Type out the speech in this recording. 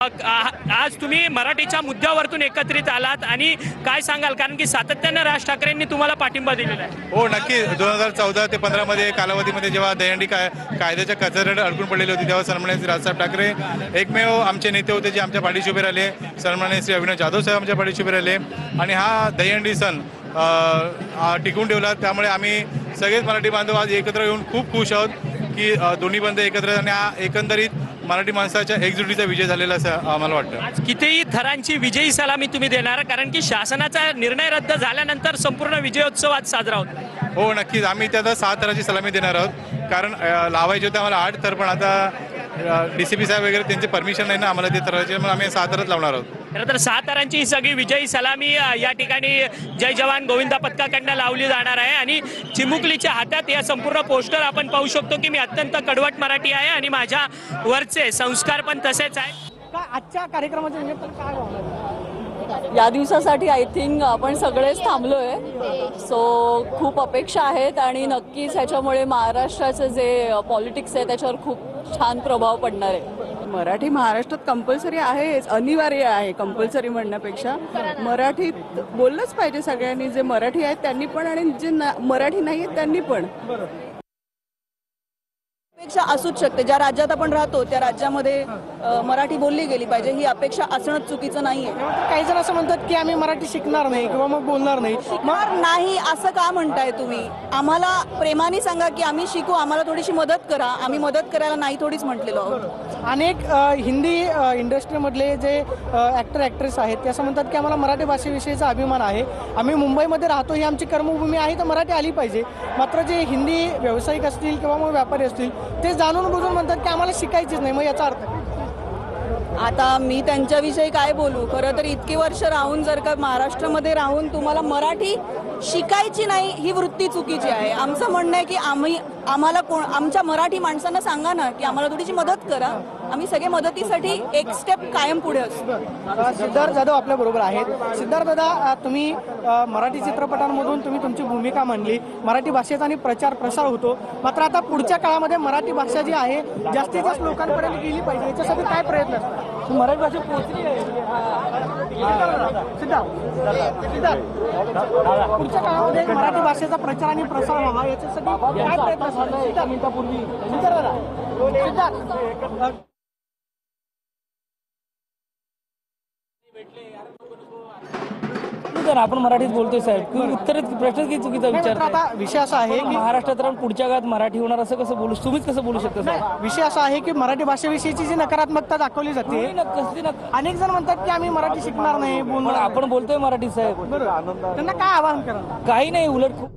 आज तुम्ही मराठीच्या मुद्द्यावरतून एकत्रित आलात आणि काय सांगाल, कारण की सातत्याने राज ठाकरेंनी तुम्हाला पाठिंबा दिलेला आहे. हो नक्की 2014 ते 15 मध्ये कालावधीमध्ये जेव्हा दहीहंडी कायद्याच्या कचऱ्यात अडकून पडलेली होती तेव्हा सन्माननीय राजसाहेब ठाकरे एकमेव आमचे नेते होते जे आमच्या पाठीशी उभे राहिले. सन्माननीय श्री अविनाश जाधव साहेब आमच्या पाठीशी उभे राहिले आणि हा दहीहंडी सण टिकवून ठेवला. त्यामुळे आम्ही सगळेच मराठी बांधव आज एकत्र येऊन खूप खुश आहोत की दोन्ही बंध एकत्र आणि हा एकंदरीत मराठी माणसाच्या एकजुटीचा विजय झालेला असं आम्हाला वाटतं. आज कितीही थरांची विजयी सलामी तुम्ही देणार, कारण की शासनाचा निर्णय रद्द झाल्यानंतर संपूर्ण विजयोत्सव आज साजरा होतो. हो नक्कीच आम्ही त्याला 6 थराची सलामी देणार आहोत, कारण लावायचे होते आम्हाला 8 थर, पण आता DCP साहेब वगैरे त्यांचे परमिशन नाही ना आम्हाला ते थराचे, म्हणून आम्ही 6 थरच लावणार आहोत. खरं तर 6 थरांची ही सगळी विजयी सलामी या ठिकाणी जय जवान गोविंदा पथकाकडनं लावली जाणार आहे आणि चिमुकलीच्या हातात या संपूर्ण पोस्टर आपण पाहू शकतो की मी अत्यंत कडवट मराठी आहे आणि माझ्या वरचे संस्कार पण तसेच आहेत. आजच्या कार्यक्रमाच्या निमित्तानं काय होणार या दिवसासाठी आय थिंक आपण सगळेच थांबलोय. सो खूप अपेक्षा आहेत आणि नक्कीच ह्याच्यामुळे महाराष्ट्राचं जे पॉलिटिक्स आहे त्याच्यावर खूप छान प्रभाव पडणार आहे. मराठी महाराष्ट्रात कंपल्सरी आहे, अनिवार्य आहे. कंपल्सरी म्हणण्यापेक्षा मराठीत बोललंच पाहिजे सगळ्यांनी. जे मराठी आहेत त्यांनी पण आणि जे मराठी नाही आहेत त्यांनी पण. अपेक्षा असूच शकते. ज्या राज्यात आपण राहतो त्या राज्यामध्ये मराठी बोलली गेली पाहिजे ही अपेक्षा असणं चुकीचं नाहीये. काही जण असं म्हणतात की आम्ही मराठी शिकणार नाही किंवा मग बोलणार नाही. शिकणार नाही असं का म्हणताय तुम्ही? आम्हाला प्रेमाने सांगा की आम्ही शिकू, आम्हाला थोडीशी मदत करा. आम्ही मदत करायला नाही थोडीच म्हटलेलो आहोत. अनेक हिंदी इंडस्ट्रीमधले जे ॲक्टर ॲक्ट्रेस आहेत ते असं म्हणतात की आम्हाला मराठी भाषेविषयीचा अभिमान आहे. आम्ही मुंबईमध्ये राहतो, ही आमची कर्मभूमी आहे, तर मराठी आली पाहिजे. मात्र जे हिंदी व्यावसायिक असतील किंवा मग व्यापारी असतील ते जाणून बुजून म्हणतात की आम्हाला शिकायचीच नाही. मग याचा अर्थ आता मी त्यांच्याविषयी काय बोलू? खरं तर इतकी वर्ष राहून जर का महाराष्ट्रामध्ये राहून तुम्हाला मराठी शिकायची नाही ही वृत्ती चुकीची आहे. आमचं म्हणणं आहे की आम्हाला आमच्या मराठी माणसांना सांगा ना की आम्हाला थोडीशी मदत करा. आम्ही सगळे मदतीसाठी एक स्टेप कायम पुढे असतो. सिद्धार्थ जाधव आपल्या बरोबर आहेत. सिद्धार्थ दादा, तुम्ही मराठी चित्रपटांमधून तुम्ही तुमची भूमिका मांडली, मराठी भाषेचा आणि प्रचार प्रसार होतो. मात्र आता पुढच्या काळामध्ये मराठी भाषा जी आहे जास्तीत जास्त लोकांपर्यंत गेली पाहिजे, याच्यासाठी काय प्रयत्न असतात? मराठी भाषा पोहोचली आहे सिद्धार्थ, पुढच्या काळामध्ये मराठी भाषेचा प्रचार आणि प्रसार व्हावा याच्यासाठी काय प्रयत्न असतात? सिद्धार्थ आपण मराठीत बोलतोय साहेब, उत्तर प्रश्न की चुकीचा विचार. आता विषय असा आहे की महाराष्ट्रात राहून पुढच्या काळात मराठी होणार असं कसं बोलू, तुम्हीच कसं बोलू शकता साहेब? विषय असा आहे की मराठी भाषेविषयीची जी नकारात्मकता दाखवली जाते, अनेक जण म्हणतात की आम्ही मराठी शिकणार नाही, बोलणार. आपण बोलतोय मराठी साहेब, त्यांना काय आवाहन करा? काही नाही, उलट खूप